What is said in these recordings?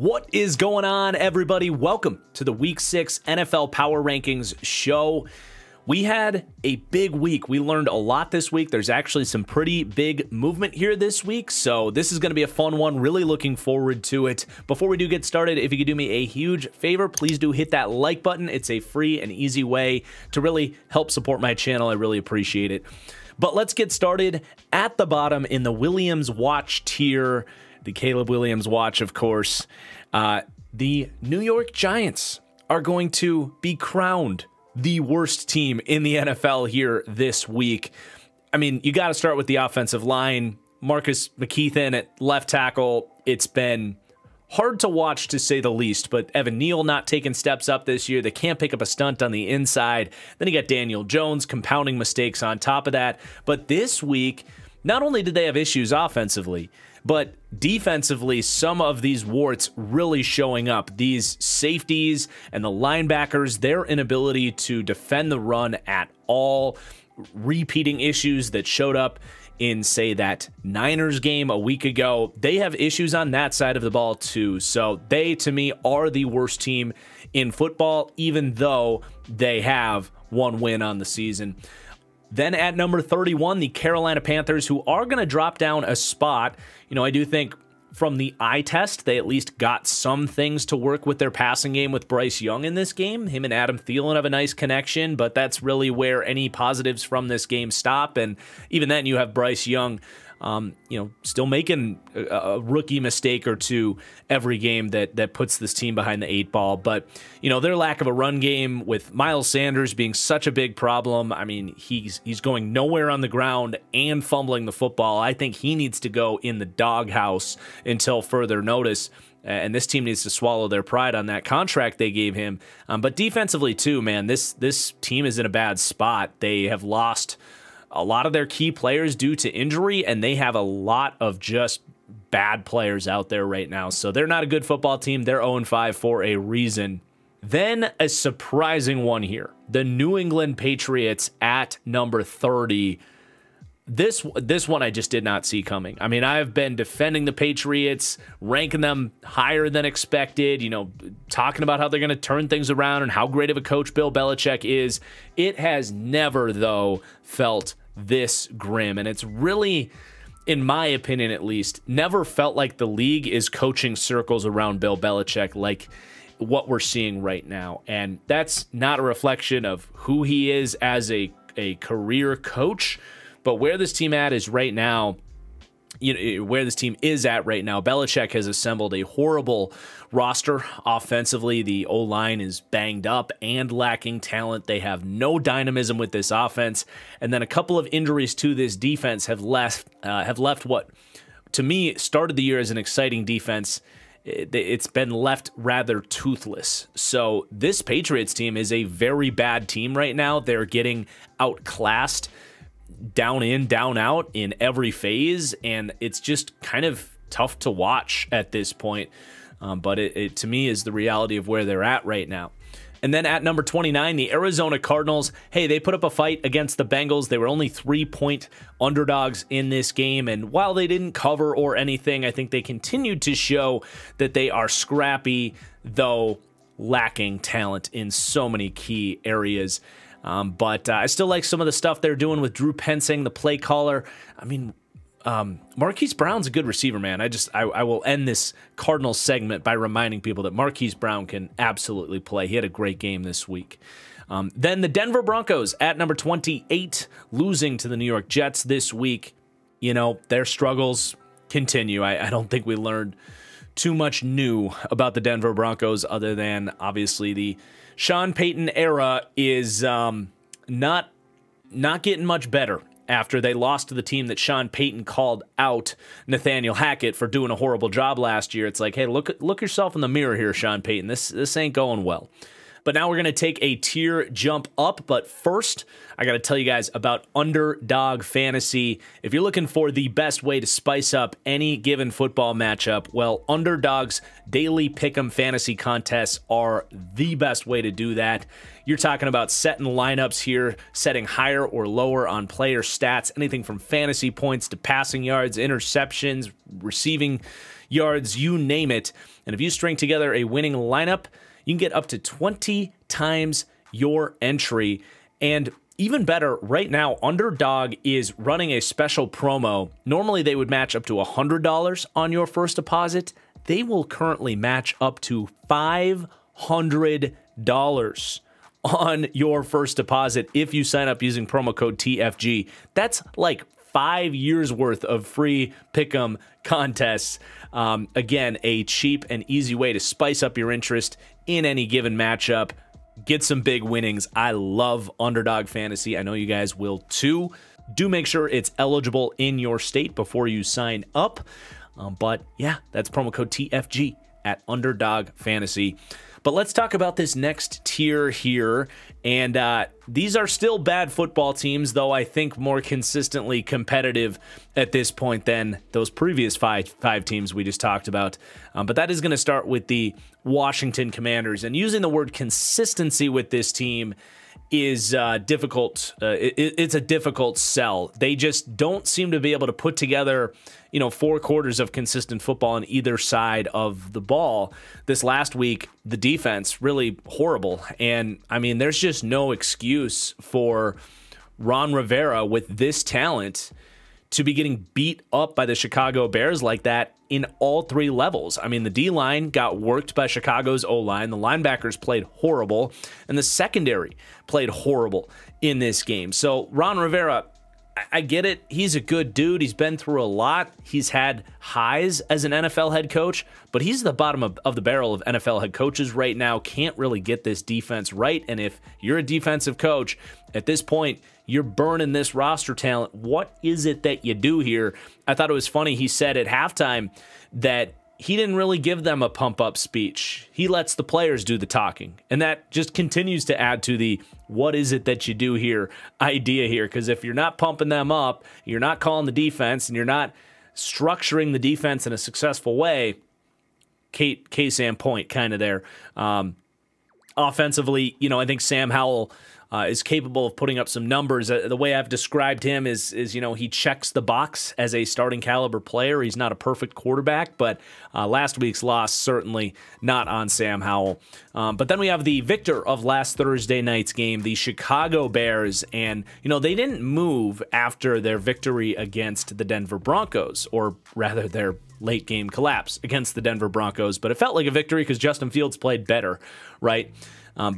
What is going on, everybody? Welcome to the Week 6 NFL Power Rankings show. We had a big week. We learned a lot this week. There's actually some pretty big movement here this week, so this is going to be a fun one. Really looking forward to it. Before we do get started, if you could do me a huge favor, please do hit that like button. It's a free and easy way to really help support my channel. I really appreciate it. But let's get started at the bottom in the Williams Watch tier. The Caleb Williams Watch, of course. The New York Giants are going to be crowned the worst team in the NFL here this week. I mean, you got to start with the offensive line. Marcus McKethan at left tackle. It's been hard to watch, to say the least, but Evan Neal not taking steps up this year. They can't pick up a stunt on the inside. Then you got Daniel Jones compounding mistakes on top of that. But this week, not only did they have issues offensively, but defensively, some of these warts really showing up. These safeties and the linebackers, their inability to defend the run at all, repeating issues that showed up in, say, that Niners game a week ago. They have issues on that side of the ball too. So they, to me, are the worst team in football, even though they have one win on the season. Then at number 31, the Carolina Panthers, who are going to drop down a spot. You know, I do think from the eye test, they at least got some things to work with their passing game with Bryce Young in this game. Him and Adam Thielen have a nice connection, but that's really where any positives from this game stop. And even then, you have Bryce Young, still making a rookie mistake or two every game that puts this team behind the 8 ball. But, their lack of a run game with Miles Sanders being such a big problem. I mean, he's going nowhere on the ground and fumbling the football. I think he needs to go in the doghouse until further notice. And this team needs to swallow their pride on that contract they gave him. But defensively, too, man, this team is in a bad spot. They have lost a lot of their key players due to injury, and they have a lot of just bad players out there right now. So they're not a good football team. They're 0-5 for a reason. Then a surprising one here. The New England Patriots at number 30. This one I just did not see coming. I mean, I've been defending the Patriots, ranking them higher than expected, talking about how they're going to turn things around and how great of a coach Bill Belichick is. It has never, though, felt this grim. And it's really, in my opinion at least, never felt like the league is coaching circles around Bill Belichick like what we're seeing right now. And that's not a reflection of who he is as a career coach, but where this team is right now, Belichick has assembled a horrible roster offensively. The O-line is banged up and lacking talent. They have no dynamism with this offense. And then a couple of injuries to this defense have left what, to me, started the year as an exciting defense. It's been left rather toothless. So this Patriots team is a very bad team right now. They're getting outclassed down in, down out in every phase, and it's just kind of tough to watch at this point. But it to me is the reality of where they're at right now. And then at number 29, the Arizona Cardinals. Hey, they put up a fight against the Bengals. They were only 3-point underdogs in this game, and while they didn't cover or anything, I think they continued to show that they are scrappy, though lacking talent in so many key areas. But I still like some of the stuff they're doing with Drew Pensing, the play caller. I mean, Marquise Brown's a good receiver, man. I will end this Cardinals segment by reminding people that Marquise Brown can absolutely play. He had a great game this week. Then the Denver Broncos at number 28, losing to the New York Jets this week. Their struggles continue. I don't think we learned too much new about the Denver Broncos other than obviously the Sean Payton era is not getting much better after they lost to the team that Sean Payton called out Nathaniel Hackett for doing a horrible job last year. It's like, hey, look yourself in the mirror here, Sean Payton. This ain't going well. But now we're going to take a tier jump up. But first, I got to tell you guys about Underdog Fantasy. If you're looking for the best way to spice up any given football matchup, well, Underdog's daily pick'em fantasy contests are the best way to do that. You're talking about setting lineups here, setting higher or lower on player stats, anything from fantasy points to passing yards, interceptions, receiving yards, you name it. And if you string together a winning lineup, you can get up to 20 times your entry. And even better, right now, Underdog is running a special promo. Normally, they would match up to $100 on your first deposit. They will currently match up to $500 on your first deposit if you sign up using promo code TFG. That's like 5 years worth of free pick'em contests. Again, a cheap and easy way to spice up your interest in any given matchup. Get some big winnings. I love Underdog Fantasy. I know you guys will too. Do make sure it's eligible in your state before you sign up. But yeah, that's promo code TFG at Underdog Fantasy. But let's talk about this next tier here. And these are still bad football teams, though I think more consistently competitive at this point than those previous five teams we just talked about. But that is going to start with the Washington Commanders. And using the word consistency with this team is difficult. It's a difficult sell. They just don't seem to be able to put together, 4 quarters of consistent football on either side of the ball. This last week, the defense really horrible. And I mean, there's just no excuse for Ron Rivera with this talent to be getting beat up by the Chicago Bears like that in all 3 levels. I mean, the D-line got worked by Chicago's O-line. The linebackers played horrible, and the secondary played horrible in this game. So Ron Rivera, I get it. He's a good dude. He's been through a lot. He's had highs as an NFL head coach, but he's the bottom of the barrel of NFL head coaches right now. Can't really get this defense right. And if you're a defensive coach, at this point, you're burning this roster talent. What is it that you do here? I thought it was funny. He said at halftime that he didn't really give them a pump-up speech. He lets the players do the talking. And that just continues to add to the what is it that you do here idea here. Because if you're not pumping them up, you're not calling the defense, and you're not structuring the defense in a successful way, case in point kind of there. Offensively, I think Sam Howell is capable of putting up some numbers. The way I've described him is he checks the box as a starting caliber player. He's not a perfect quarterback, but last week's loss certainly not on Sam Howell. But then we have the victor of last Thursday night's game, the Chicago Bears, and they didn't move after their victory against the Denver Broncos, or rather their late game collapse against the Denver Broncos, but it felt like a victory because Justin Fields played better, right?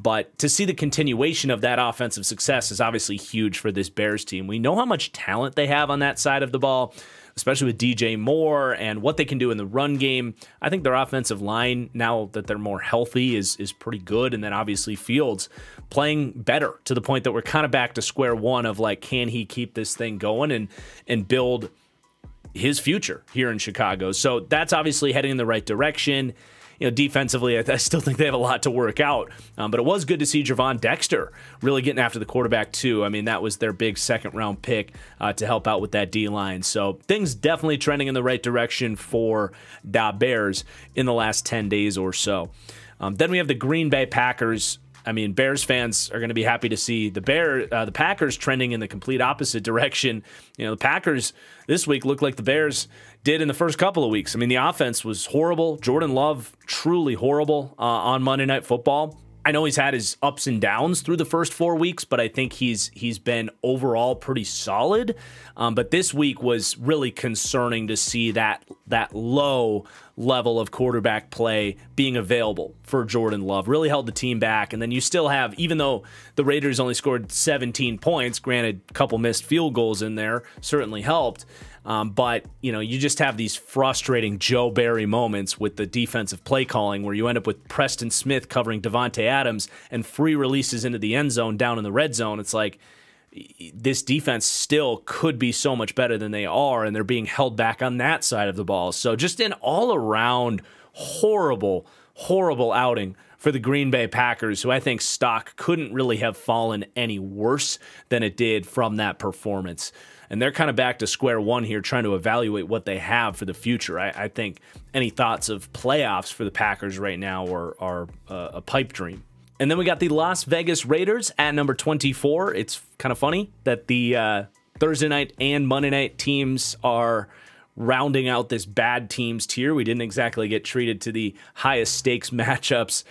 But to see the continuation of that offensive success is obviously huge for this Bears team. We know how much talent they have on that side of the ball, especially with DJ Moore and what they can do in the run game. I think their offensive line, now that they're more healthy, is pretty good. And then obviously Fields playing better to the point that we're kind of back to square one of like, can he keep this thing going and build his future here in Chicago? So that's obviously heading in the right direction. Defensively, I still think they have a lot to work out. But it was good to see Javon Dexter really getting after the quarterback, too. I mean, that was their big second-round pick to help out with that D-line. So things definitely trending in the right direction for the Bears in the last 10 days or so. Then we have the Green Bay Packers. I mean, Bears fans are going to be happy to see the Packers trending in the complete opposite direction. The Packers this week look like the Bears did in the first couple of weeks. I mean, the offense was horrible. Jordan Love, truly horrible on Monday Night Football. I know he's had his ups and downs through the first 4 weeks, but I think he's been overall pretty solid. But this week was really concerning to see that low level of quarterback play being available for Jordan Love. Really held the team back. And then you still have, even though the Raiders only scored 17 points, granted, a couple missed field goals in there certainly helped. But, you just have these frustrating Joe Barry moments with the defensive play calling where you end up with Preston Smith covering Devontae Adams and free releases into the end zone down in the red zone. It's like this defense still could be so much better than they are, and they're being held back on that side of the ball. So just an all-around horrible, horrible outing for the Green Bay Packers, who I think stock couldn't really have fallen any worse than it did from that performance. And they're kind of back to square one here, trying to evaluate what they have for the future. I think any thoughts of playoffs for the Packers right now are a pipe dream. And then we got the Las Vegas Raiders at number 24. It's kind of funny that the Thursday night and Monday night teams are rounding out this bad teams tier. We didn't exactly get treated to the highest stakes matchups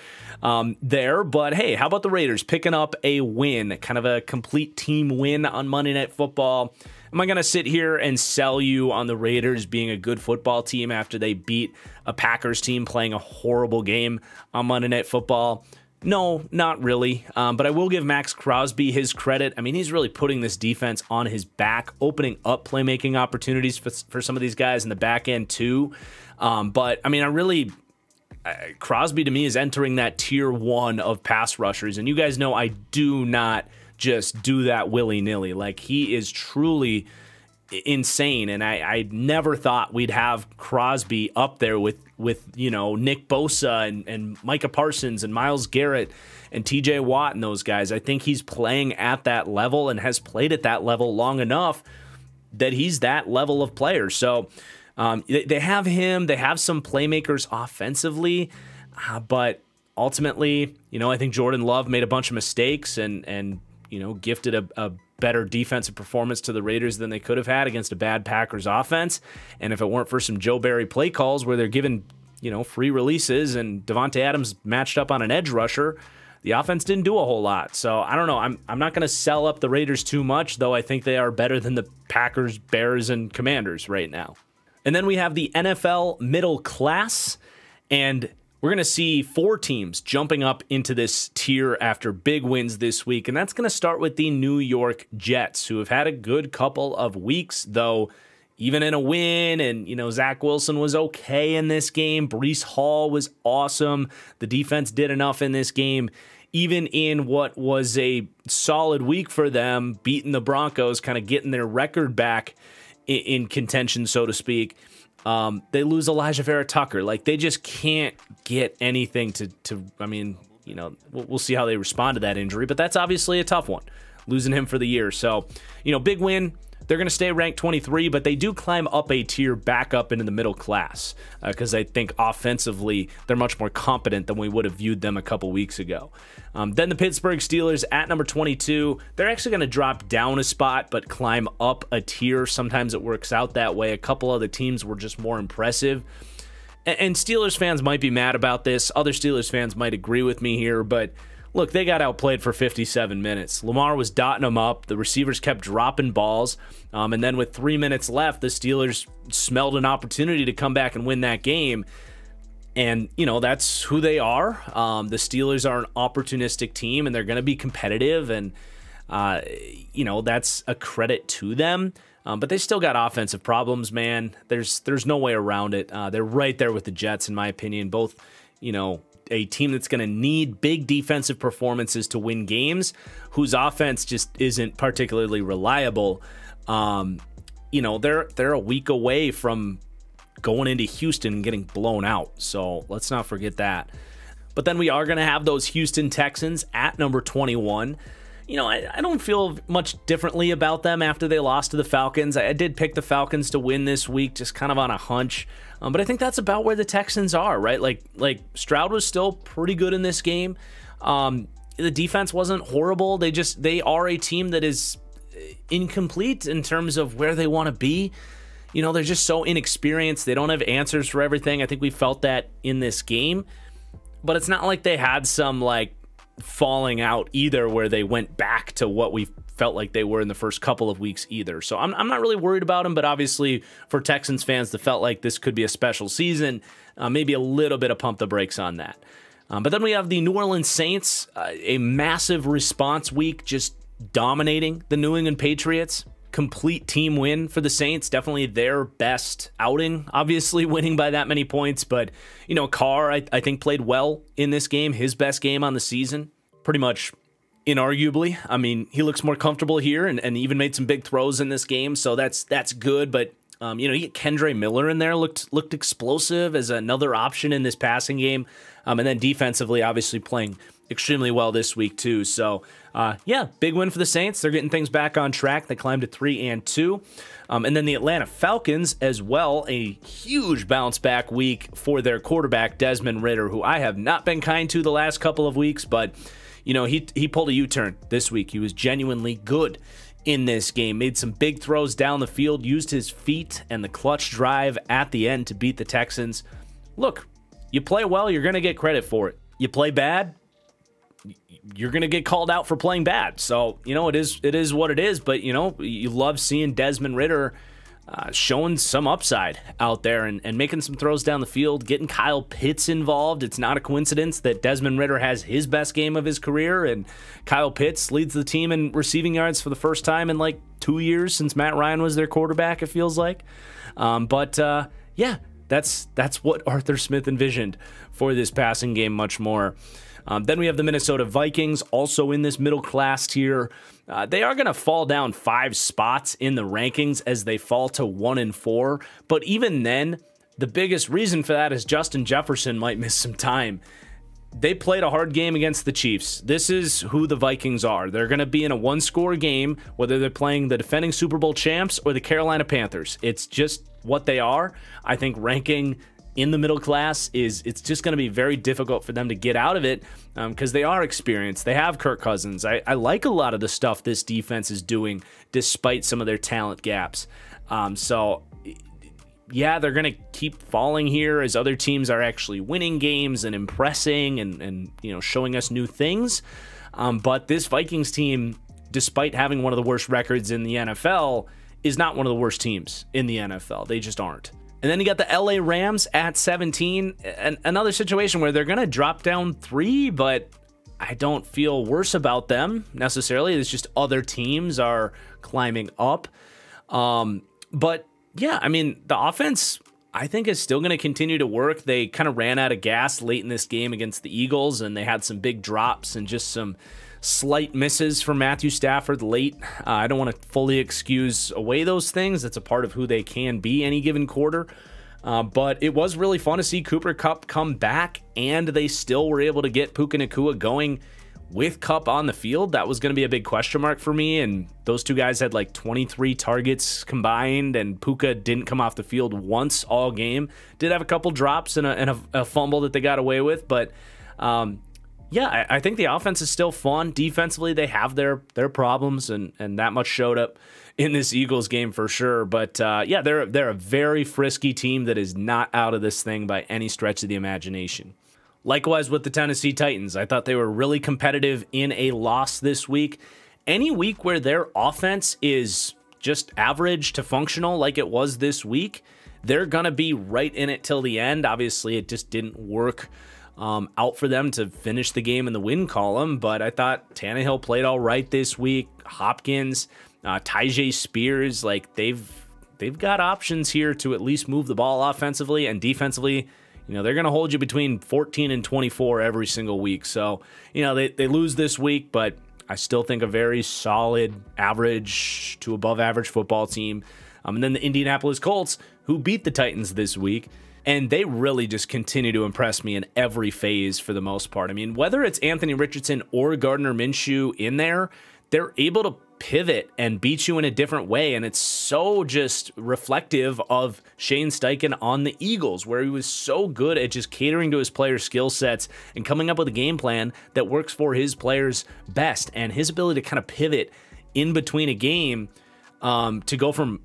there, but hey, how about the Raiders picking up a win, kind of a complete team win on Monday Night Football? Am I going to sit here and sell you on the Raiders being a good football team after they beat a Packers team playing a horrible game on Monday Night Football? No, not really. But I will give Max Crosby his credit. I mean, he's really putting this defense on his back, opening up playmaking opportunities for some of these guys in the back end too. But I mean, Crosby to me is entering that tier 1 of pass rushers. And you guys know I do not just do that willy-nilly. Like, he is truly insane, and I never thought we'd have Crosby up there with Nick Bosa and Micah Parsons and Myles Garrett and TJ Watt and those guys. I think he's playing at that level and has played at that level long enough that he's that level of player. So they have him. They have some playmakers offensively, but ultimately, I think Jordan Love made a bunch of mistakes and gifted a better defensive performance to the Raiders than they could have had against a bad Packers offense. And if it weren't for some Joe Barry play calls where they're given, free releases and Devontae Adams matched up on an edge rusher, the offense didn't do a whole lot. So I don't know. I'm not going to sell up the Raiders too much, though I think they are better than the Packers, Bears, and Commanders right now. And then we have the NFL middle class, and we're going to see 4 teams jumping up into this tier after big wins this week, and that's going to start with the New York Jets, who have had a good couple of weeks, though even in a win, and, Zach Wilson was okay in this game. Breece Hall was awesome. The defense did enough in this game, even in what was a solid week for them, beating the Broncos, kind of getting their record back in contention, so to speak. They lose Elijah Vera-Tucker. Like, they just can't get anything to I mean, we'll see how they respond to that injury, but that's obviously a tough one, losing him for the year. So, big win. They're going to stay ranked 23, but they do climb up a tier back up into the middle class because I think offensively they're much more competent than we would have viewed them a couple weeks ago. Then the Pittsburgh Steelers at number 22. They're actually going to drop down a spot but climb up a tier. Sometimes it works out that way. A couple other teams were just more impressive. And Steelers fans might be mad about this. Other Steelers fans might agree with me here, but look, they got outplayed for 57 minutes. Lamar was dotting them up. The receivers kept dropping balls. And then with 3 minutes left, the Steelers smelled an opportunity to come back and win that game. And, that's who they are. The Steelers are an opportunistic team, and they're going to be competitive. And, that's a credit to them. But they still got offensive problems, man. There's no way around it. They're right there with the Jets, in my opinion. Both, a team that's going to need big defensive performances to win games, whose offense just isn't particularly reliable. They're a week away from going into Houston and getting blown out. So let's not forget that. But then we are going to have those Houston Texans at number 21. I don't feel much differently about them after they lost to the Falcons. I did pick the Falcons to win this week, just kind of on a hunch. But I think that's about where the Texans are, right? Like Stroud was still pretty good in this game. The defense wasn't horrible. They are a team that is incomplete in terms of where they want to be. They're just so inexperienced. They don't have answers for everything. I think we felt that in this game. But it's not like they had some falling out either where they went back to what we felt like they were in the first couple of weeks either. So I'm not really worried about them, but obviously for Texans fans that felt like this could be a special season, maybe a little bit of pump the brakes on that. But then we have the New Orleans Saints, a massive response week, just dominating the New England Patriots. Complete team win for the Saints. Definitely their best outing, obviously winning by that many points. But, Carr, I think, played well in this game. His best game on the season, pretty much inarguably. I mean, he looks more comfortable here and even made some big throws in this game. So that's good. But, you get Kendre Miller in there, looked explosive as another option in this passing game. And then defensively, obviously playing extremely well this week too. So big win for the Saints. They're getting things back on track. They climbed to 3-2. And then the Atlanta Falcons as well, a huge bounce back week for their quarterback Desmond Ridder, who I have not been kind to the last couple of weeks, but he pulled a U-turn this week. He was genuinely good in this game. Made some big throws down the field, used his feet and the clutch drive at the end to beat the Texans. Look, you play well, you're going to get credit for it. You play bad, you're going to get called out for playing bad. So, it is what it is. But, you love seeing Desmond Ridder showing some upside out there and making some throws down the field, getting Kyle Pitts involved. It's not a coincidence that Desmond Ridder has his best game of his career, and Kyle Pitts leads the team in receiving yards for the first time in like 2 years since Matt Ryan was their quarterback, it feels like. Yeah, that's what Arthur Smith envisioned for this passing game much more. Then we have the Minnesota Vikings, also in this middle class tier. They are going to fall down 5 spots in the rankings as they fall to 1-4. But even then, the biggest reason for that is Justin Jefferson might miss some time. They played a hard game against the Chiefs. This is who the Vikings are. They're going to be in a one-score game, whether they're playing the defending Super Bowl champs or the Carolina Panthers. It's just what they are. I think ranking in the middle class it's just going to be very difficult for them to get out of it because they are experienced. They have Kirk Cousins. I like a lot of the stuff this defense is doing despite some of their talent gaps. Yeah, they're going to keep falling here as other teams are actually winning games and impressing and showing us new things. But this Vikings team, despite having one of the worst records in the NFL, is not one of the worst teams in the NFL. They just aren't. And then you got the LA Rams at 17, and another situation where they're going to drop down 3, but I don't feel worse about them necessarily. It's just other teams are climbing up. But yeah, I mean, the offense, I think, is still going to continue to work. They kind of ran out of gas late in this game against the Eagles, and they had some big drops and just some slight misses from Matthew Stafford late. I don't want to fully excuse away those things. That's a part of who they can be any given quarter. But it was really fun to see Cooper Kupp come back, and they still were able to get Puka Nacua going with Kupp on the field. That was going to be a big question mark for me, and those two guys had like 23 targets combined, and Puka didn't come off the field once all game. Did have a couple drops and a fumble that they got away with, but yeah, I think the offense is still fun. Defensively, they have their problems, and that much showed up in this Eagles game for sure. But yeah, they're a very frisky team that is not out of this thing by any stretch of the imagination. Likewise with the Tennessee Titans. I thought they were really competitive in a loss this week. Any week where their offense is just average to functional like it was this week, they're going to be right in it till the end. Obviously, it just didn't work out for them to finish the game in the win column, but I thought Tannehill played all right this week. Hopkins, Tyjae Spears, like they've got options here to at least move the ball offensively and defensively. They're going to hold you between 14 and 24 every single week. So, they lose this week, but I still think a very solid average to above average football team. And then the Indianapolis Colts, who beat the Titans this week. And they really just continue to impress me in every phase for the most part. I mean, whether it's Anthony Richardson or Gardner Minshew in there, they're able to pivot and beat you in a different way. And it's so just reflective of Shane Steichen on the Eagles, where he was so good at just catering to his players' skill sets and coming up with a game plan that works for his players best. And his ability to kind of pivot in between a game to go from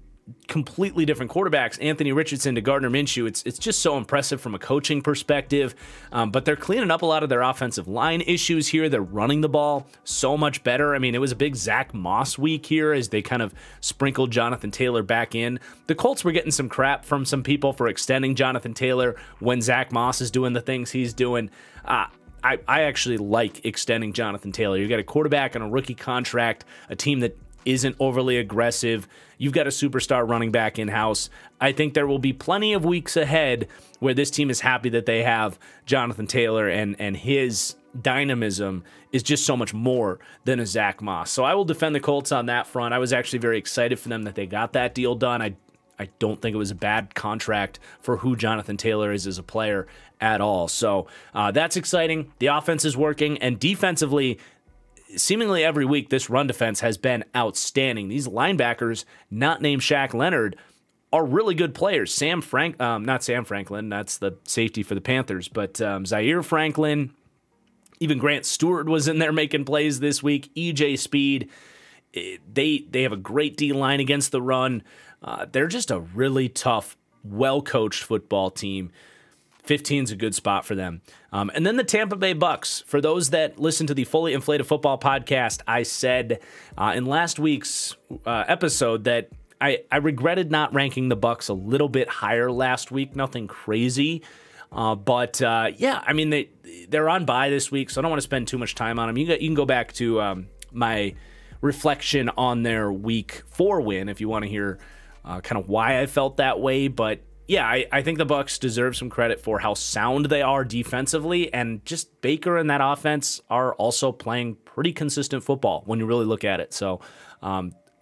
completely different quarterbacks, Anthony Richardson to Gardner Minshew. It's just so impressive from a coaching perspective, but they're cleaning up a lot of their offensive line issues here. They're running the ball so much better. I mean, it was a big Zach Moss week here as they kind of sprinkled Jonathan Taylor back in. The Colts were getting some crap from some people for extending Jonathan Taylor when Zach Moss is doing the things he's doing. I actually like extending Jonathan Taylor. You got a quarterback on a rookie contract, a team that isn't overly aggressive. You've got a superstar running back in-house. I think there will be plenty of weeks ahead where this team is happy that they have Jonathan Taylor, and his dynamism is just so much more than a Zach Moss. So I will defend the Colts on that front. I was actually very excited for them that they got that deal done. I don't think it was a bad contract for who Jonathan Taylor is as a player at all. So that's exciting. The offense is working, and defensively, seemingly every week, this run defense has been outstanding. These linebackers, not named Shaq Leonard, are really good players. Not Sam Franklin, that's the safety for the Panthers, but Zaire Franklin, even Grant Stewart was in there making plays this week. EJ Speed. They have a great D-line against the run. They're just a really tough, well-coached football team. 15 is a good spot for them. And then the Tampa Bay Bucks. For those that listen to the Fully Inflated Football podcast, I said in last week's episode that I regretted not ranking the Bucks a little bit higher last week. Nothing crazy. But I mean, they're on bye this week, so I don't want to spend too much time on them. You can go back to my reflection on their Week 4 win if you want to hear kind of why I felt that way. But yeah, I think the Bucks deserve some credit for how sound they are defensively, and just Baker and that offense are also playing pretty consistent football when you really look at it. So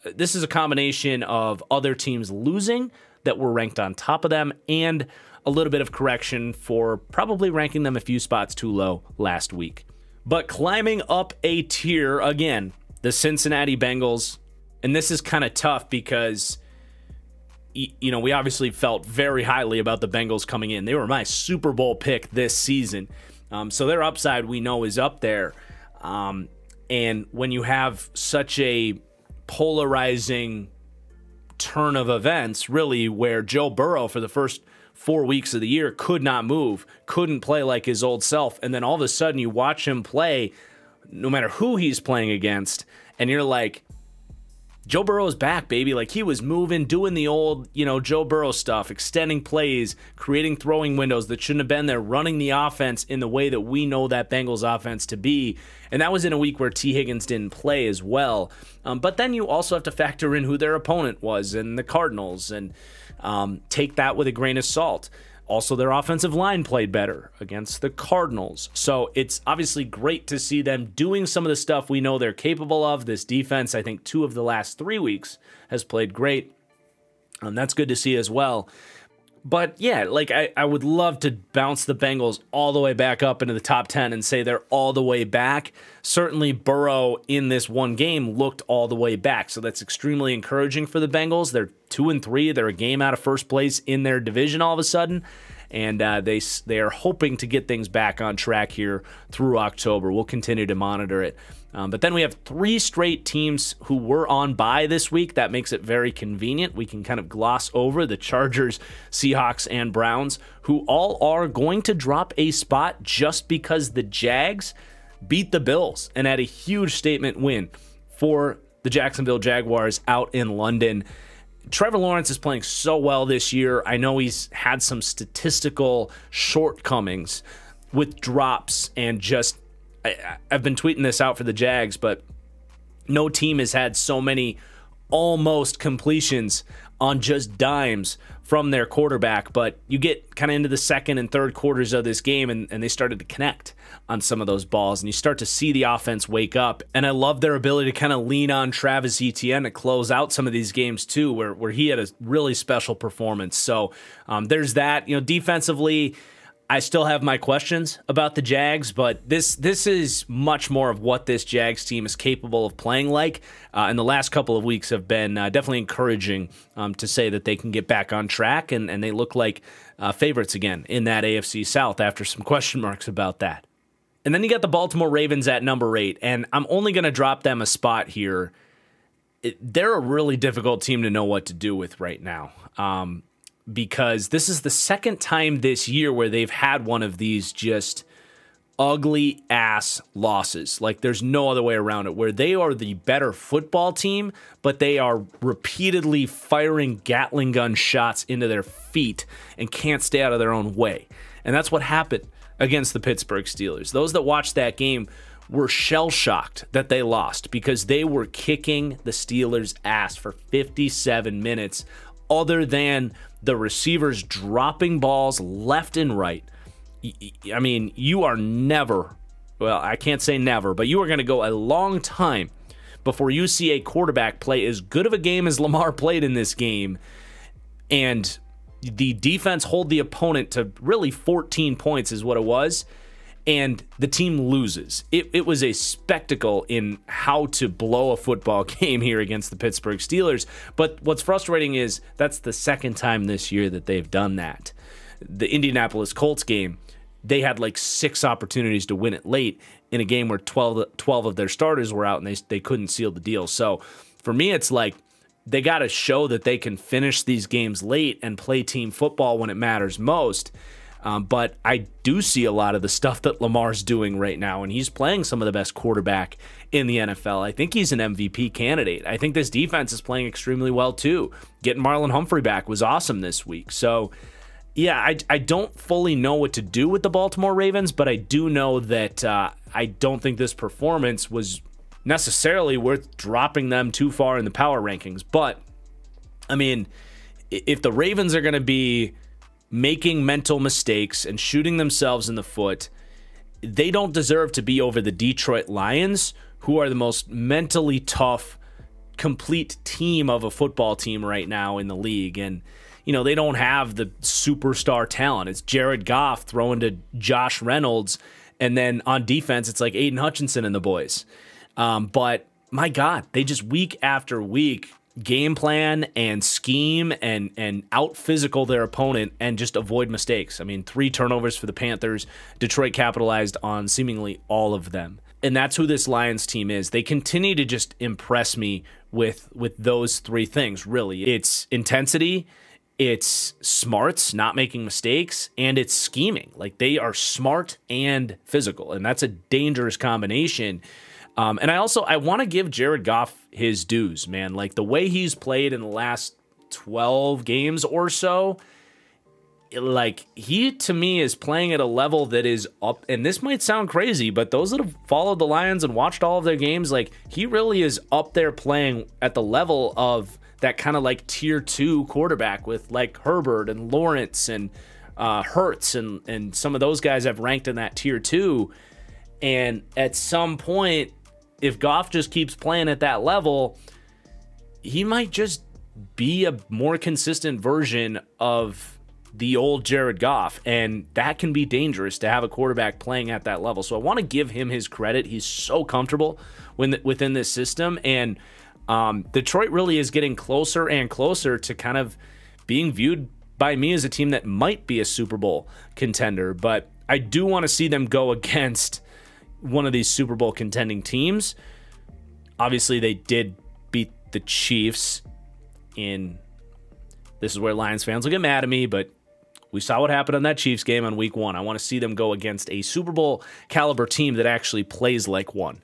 this is a combination of other teams losing that were ranked on top of them, and a little bit of correction for probably ranking them a few spots too low last week. But climbing up a tier again, the Cincinnati Bengals, and this is kind of tough because we obviously felt very highly about the Bengals coming in. They were my Super Bowl pick this season. So their upside we know is up there. And when you have such a polarizing turn of events, really, where Joe Burrow for the first 4 weeks of the year could not move, couldn't play like his old self, and then all of a sudden you watch him play no matter who he's playing against, and you're like, Joe Burrow's back, baby. Like, he was moving, doing the old, Joe Burrow stuff, extending plays, creating throwing windows that shouldn't have been there, running the offense in the way that we know that Bengals offense to be. And that was in a week where T. Higgins didn't play as well. But then you also have to factor in who their opponent was, and the Cardinals, and take that with a grain of salt. Also, their offensive line played better against the Cardinals. So it's obviously great to see them doing some of the stuff we know they're capable of. This defense, I think 2 of the last 3 weeks, has played great. That's good to see as well. But yeah, like I would love to bounce the Bengals all the way back up into the top 10 and say they're all the way back. Certainly Burrow in this one game looked all the way back. So that's extremely encouraging for the Bengals. They're 2-3. They're a game out of first place in their division all of a sudden. And they are hoping to get things back on track here through October. We'll continue to monitor it. But then we have 3 straight teams who were on bye this week. That makes it very convenient. We can kind of gloss over the Chargers, Seahawks, and Browns, who all are going to drop a spot just because the Jags beat the Bills and had a huge statement win for the Jacksonville Jaguars out in London. Trevor Lawrence is playing so well this year. I know he's had some statistical shortcomings with drops and just, I've been tweeting this out for the Jags, but no team has had so many almost completions on just dimes from their quarterback. But you get kind of into the second and third quarters of this game, and they started to connect on some of those balls, and you start to see the offense wake up. And I love their ability to kind of lean on Travis Etienne to close out some of these games too, where he had a really special performance. So there's that. Defensively, I still have my questions about the Jags, but this is much more of what this Jags team is capable of playing like. And the last couple of weeks have been definitely encouraging to say that they can get back on track, and they look like favorites again in that AFC South after some question marks about that. And then you got the Baltimore Ravens at number 8, and I'm only going to drop them a spot here. They're a really difficult team to know what to do with right now. Because this is the second time this year where they've had one of these just ugly ass losses. Like, there's no other way around it, where they are the better football team, but they are repeatedly firing Gatling gun shots into their feet and can't stay out of their own way. And that's what happened against the Pittsburgh Steelers. Those that watched that game were shell-shocked that they lost, because they were kicking the Steelers' ass for 57 minutes, other than the receivers dropping balls left and right. I mean, you are never, well, I can't say never, but you are going to go a long time before you see a quarterback play as good of a game as Lamar played in this game, and the defense hold the opponent to really 14 points is what it was, and the team loses. It was a spectacle in how to blow a football game here against the Pittsburgh Steelers. But what's frustrating is that's the second time this year that they've done that. The Indianapolis Colts game, they had like 6 opportunities to win it late, in a game where 12 of their starters were out and they couldn't seal the deal. So for me, it's like they got to show that they can finish these games late and play team football when it matters most. But I do see a lot of the stuff that Lamar's doing right now, and he's playing some of the best quarterback in the NFL. I think he's an MVP candidate. I think this defense is playing extremely well too. Getting Marlon Humphrey back was awesome this week. So yeah, I don't fully know what to do with the Baltimore Ravens, but I do know that I don't think this performance was necessarily worth dropping them too far in the power rankings. But I mean, if the Ravens are going to be making mental mistakes and shooting themselves in the foot, they don't deserve to be over the Detroit Lions, who are the most mentally tough, complete team of a football team right now in the league. And, you know, they don't have the superstar talent. It's Jared Goff throwing to Josh Reynolds, and then on defense, it's like Aiden Hutchinson and the boys. But my God, they just week after week game plan and scheme and out physical their opponent and just avoid mistakes. I mean, 3 turnovers for the Panthers. Detroit capitalized on seemingly all of them. And that's who this Lions team is. They continue to just impress me with those 3 things, really. It's intensity, it's smarts, not making mistakes, and it's scheming. Like, they are smart and physical, and that's a dangerous combination. And I want to give Jared Goff his dues, man. Like, the way he's played in the last 12 games or so, like, he, to me, is playing at a level that is up. And this might sound crazy, but those that have followed the Lions and watched all of their games, like, he really is up there playing at the level of that kind of like tier 2 quarterback with like Herbert and Lawrence and Hurts and some of those guys I've ranked in that tier 2. And at some point, if Goff just keeps playing at that level, he might just be a more consistent version of the old Jared Goff, and that can be dangerous to have a quarterback playing at that level. So I want to give him his credit. He's so comfortable within this system, and Detroit really is getting closer and closer to kind of being viewed by me as a team that might be a Super Bowl contender. But I do want to see them go against one of these Super Bowl contending teams. Obviously, they did beat the Chiefs in... This is where Lions fans will get mad at me, but we saw what happened on that Chiefs game on week 1. I want to see them go against a Super Bowl caliber team that actually plays like one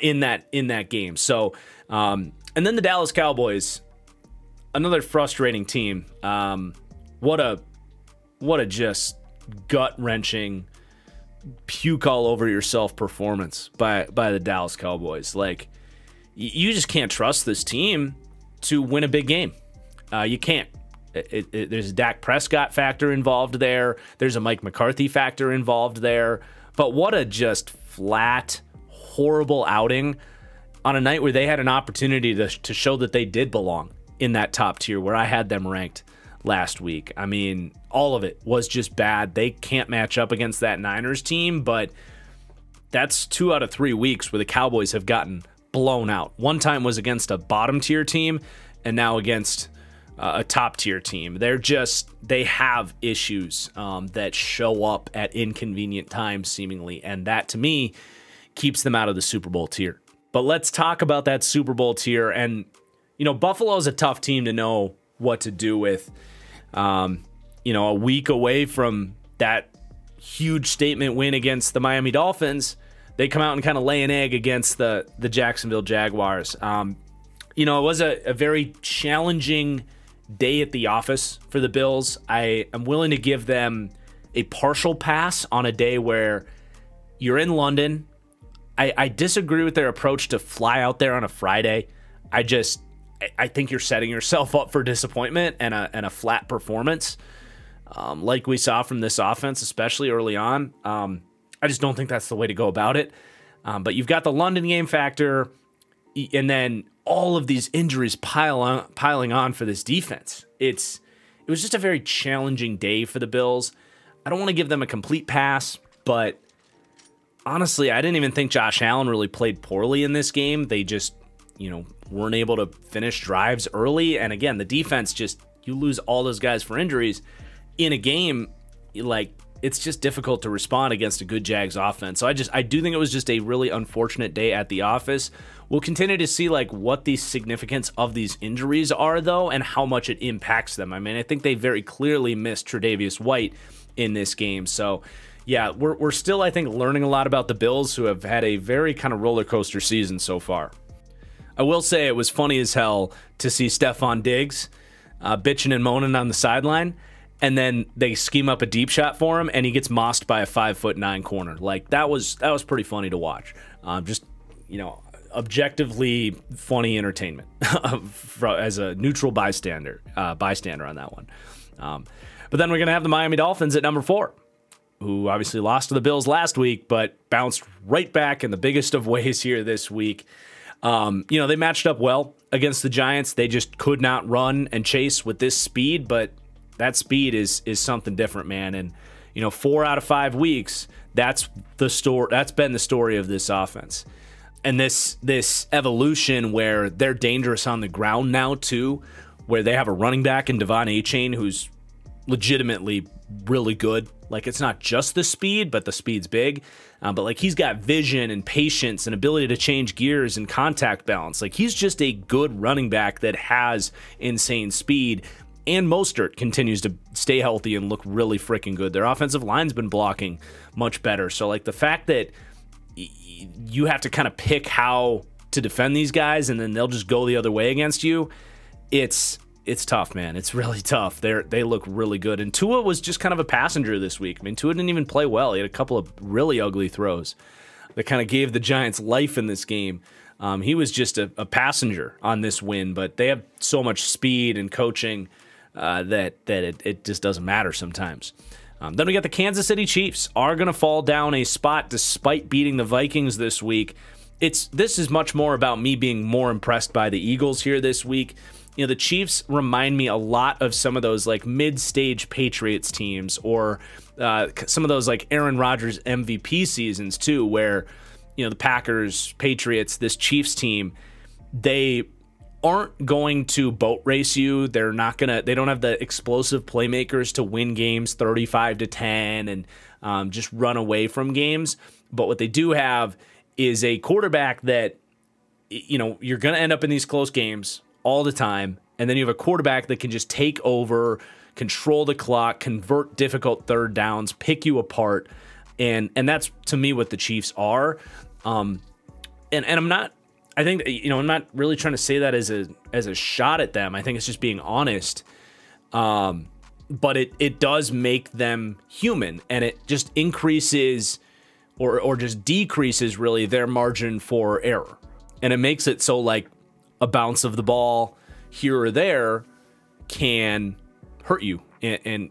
in that game. So, and then the Dallas Cowboys, another frustrating team. What a just gut-wrenching, puke all over yourself performance by the Dallas Cowboys. Like, you just can't trust this team to win a big game. You can't. There's a Dak Prescott factor involved there. There's a Mike McCarthy factor involved there. But what a just flat, horrible outing on a night where they had an opportunity to show that they did belong in that top tier where I had them ranked last week. I mean, all of it was just bad. They can't match up against that Niners team, but that's 2 out of 3 weeks where the Cowboys have gotten blown out. One time was against a bottom tier team, and now against a top tier team. They have issues that show up at inconvenient times seemingly, and that to me keeps them out of the Super Bowl tier. But let's talk about that Super Bowl tier. And Buffalo is a tough team to know what to do with. A week away from that huge statement win against the Miami Dolphins, they come out and kind of lay an egg against the Jacksonville Jaguars. It was a very challenging day at the office for the Bills. I am willing to give them a partial pass on a day where you're in London. I disagree with their approach to fly out there on a Friday. I think you're setting yourself up for disappointment and a flat performance, like we saw from this offense, especially early on. I just don't think that's the way to go about it. But you've got the London game factor, and then all of these injuries piling on for this defense. It was just a very challenging day for the Bills. I don't want to give them a complete pass, but honestly, I didn't even think Josh Allen really played poorly in this game. They just, weren't able to finish drives early. And again, the defense you lose all those guys for injuries in a game. Like, it's just difficult to respond against a good Jags offense. So I do think it was just a really unfortunate day at the office. We'll continue to see like what the significance of these injuries are though, and how much it impacts them. I mean, I think they very clearly missed Tre'Davious White in this game. So yeah, we're still, I think, learning a lot about the Bills, who have had a very kind of roller coaster season so far. I will say it was funny as hell to see Stephon Diggs bitching and moaning on the sideline, and then they scheme up a deep shot for him, and he gets mossed by a 5'9" corner. Like that was pretty funny to watch. Just, you know, objectively funny entertainment as a neutral bystander on that one. But then we're gonna have the Miami Dolphins at number 4, who obviously lost to the Bills last week, but bounced right back in the biggest of ways here this week. You know, they matched up well against the Giants. They just could not run and chase with this speed, but that speed is something different, man. And, you know, 4 out of 5 weeks, that's been the story of this offense. And this evolution where they're dangerous on the ground now too, where they have a running back in Devon Achane who's legitimately really good. Like, it's not just the speed, but the speed's big. But like, he's got vision and patience and ability to change gears and contact balance. Like, he's just a good running back that has insane speed. And Mostert continues to stay healthy and look really freaking good. Their offensive line's been blocking much better. So like, the fact that you have to kind of pick how to defend these guys and then they'll just go the other way against you, it's tough, man. It's really tough. They look really good. And Tua was just kind of a passenger this week. I mean, Tua didn't even play well. He had a couple of really ugly throws that kind of gave the Giants life in this game. He was just a passenger on this win, but they have so much speed and coaching that it just doesn't matter sometimes. Then we got the Kansas City Chiefs are going to fall down a spot despite beating the Vikings this week. This is much more about me being more impressed by the Eagles here this week. You know, the Chiefs remind me a lot of some of those like mid-stage Patriots teams, or some of those like Aaron Rodgers MVP seasons too, where, you know, the Packers, Patriots, this Chiefs team, they aren't going to boat race you. They don't have the explosive playmakers to win games 35-10 and just run away from games. But what they do have is a quarterback that, you know, you're going to end up in these close games all the time, and then you have a quarterback that can just take over, control the clock, convert difficult third downs, pick you apart, and that's to me what the Chiefs are. And I'm not really trying to say that as a shot at them. I think it's just being honest. But it does make them human, and it just increases or just decreases really their margin for error, and it makes it so like a bounce of the ball here or there can hurt you in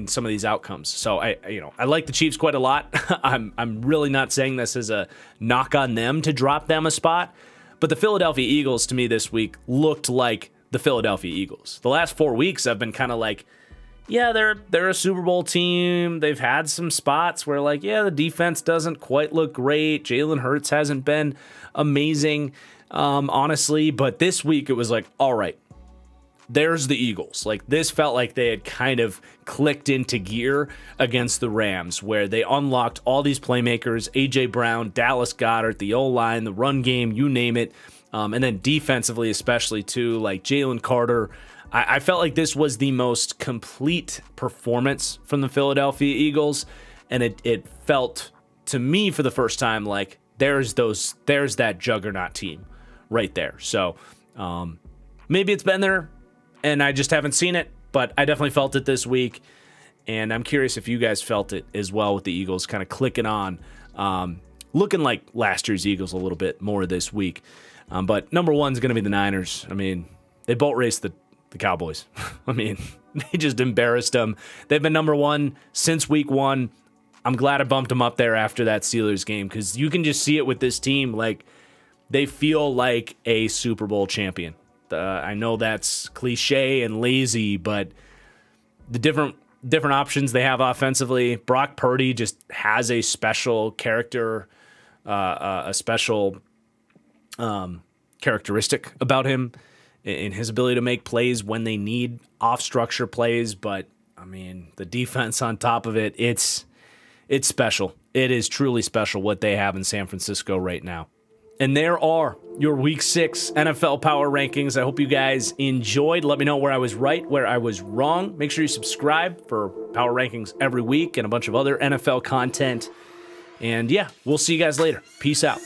some of these outcomes. So I like the Chiefs quite a lot. I'm really not saying this as a knock on them to drop them a spot, but the Philadelphia Eagles to me this week looked like the Philadelphia Eagles. The last 4 weeks I've been kind of like, yeah, they're a Super Bowl team. They've had some spots where like, yeah, the defense doesn't quite look great. Jalen Hurts hasn't been amazing, honestly, but this week it was like, all right, there's the Eagles. Like, this felt like they had kind of clicked into gear against the Rams, where they unlocked all these playmakers, A.J. Brown, Dallas Goedert, the O-line, the run game, you name it. And then defensively especially too, like Jalen Carter. I felt like this was the most complete performance from the Philadelphia Eagles, and it felt to me for the first time like there's that juggernaut team right there. So maybe it's been there and I just haven't seen it, but I definitely felt it this week, and I'm curious if you guys felt it as well with the Eagles kind of clicking on, looking like last year's Eagles a little bit more this week. But number one is going to be the Niners. I mean, they boat raced the Cowboys. I mean, they just embarrassed them. They've been number one since week 1. I'm glad I bumped them up there after that Steelers game, because you can just see it with this team. Like, they feel like a Super Bowl champion. I know that's cliche and lazy, but the different options they have offensively. Brock Purdy just has a special character, a special characteristic about him in his ability to make plays when they need off-structure plays. But, I mean, the defense on top of it, it's It's special. It is truly special what they have in San Francisco right now. And there are your Week 6 NFL Power Rankings. I hope you guys enjoyed. Let me know where I was right, where I was wrong. Make sure you subscribe for Power Rankings every week and a bunch of other NFL content. And yeah, we'll see you guys later. Peace out.